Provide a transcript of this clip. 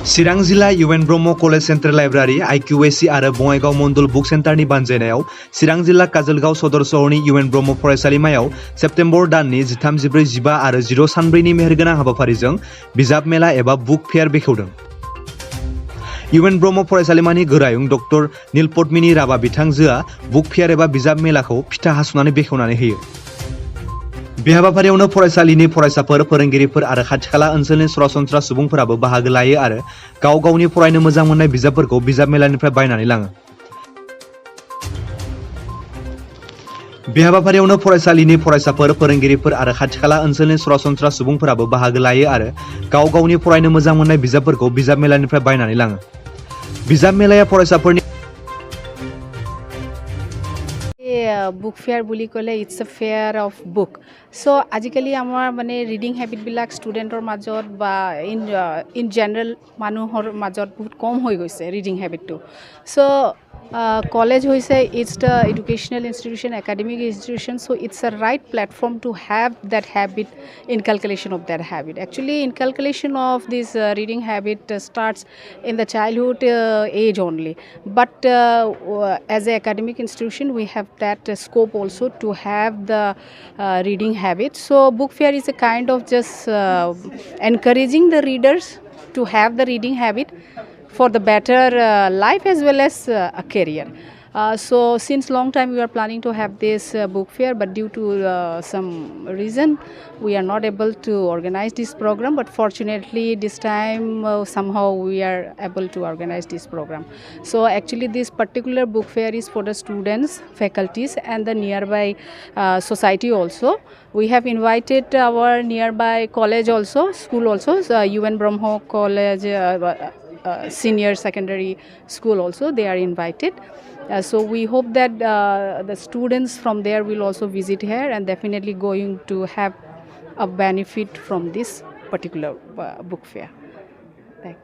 चिरां जिल्ला इउएन ब्रह्म college central library आइकिउएसि आरो बङाइगाव मण्डल book सेन्टारनि बानजायनायाव चिरां जिल्ला काजलगाव सदर सहरनि इउएन ब्रह्म फरायसालिमायाव सेप्तेम्बर दाननि 13, 14, 15 आरो 0 सानब्रैनि मेहेरगोनां हाबाफारिजों बिजाब मेला एबा बुक फेयार बेखेवदों। इउएन ब्रह्म फरायसालिमानि गोरायुं डक्टर नीलपद्मिनी राभा बिथांजोआ बुक फेयार एबा बिजाब मेलाखौ फिथा हासुनानै बेखेवनानै होयो। बे हाबाफारियावनो फरायसालिनि फरायसाफोर, फोरोंगिरिफोर आरो खाथि-खाला ओनसोलनि सरासनस्रा सुबुंफोराबो बाहागो लायो आरो गाव गावनि फरायनो मोजां मोननाय बिजाबफोरखौ बिजाब मेलानिफ्राय बायनानै लाङो। बे हाबाफारियावनो फरायसालिनि फरायसाफोर, फोरोंगिरिफोर आरो खाथि-खाला ओनसोलनि सरासनस्रा सुबुंफोराबो बाहागो लायो आरो गाव गावनि फरायनो मोजां मोननाय बिजाबफोरखौ बिजाब मेलानिफ्राय बायनानै लाङो। बिजाब मेलाया फरायसाफोरनि बुक फेयर বুলি ক'লে it's a fair of book. চ' আজিকালি আমাৰ মানে ৰিডিং হেবিটবিলাক ষ্টুডেণ্টৰ মাজত বা ইন জেনেৰেল মানুহৰ মাজত বহুত কম হৈ গৈছে ৰিডিং হেবিটটো। চ' কলেজ হৈছে it's the educational institution, academic institution, so' it's a right platform to have that habit, inculcation of that habit. Actually inculcation of this reading habit starts in the childhood age only, but as an academic institution we have that scope also to have the reading habit. So book fair is a kind of just encouraging the readers to have the reading habit for the better life as well as a career. So since long time we are planning to have this book fair, but due to some reason we are not able to organize this program, but fortunately this time somehow we are able to organize this program. So actually this particular book fair is for the students, faculties and the nearby society also. We have invited our nearby college also, school also, UN Brahmo College, senior secondary school also, they are invited. So we hope that the students from there will also visit here and definitely going to have a benefit from this particular book fair. Thank you.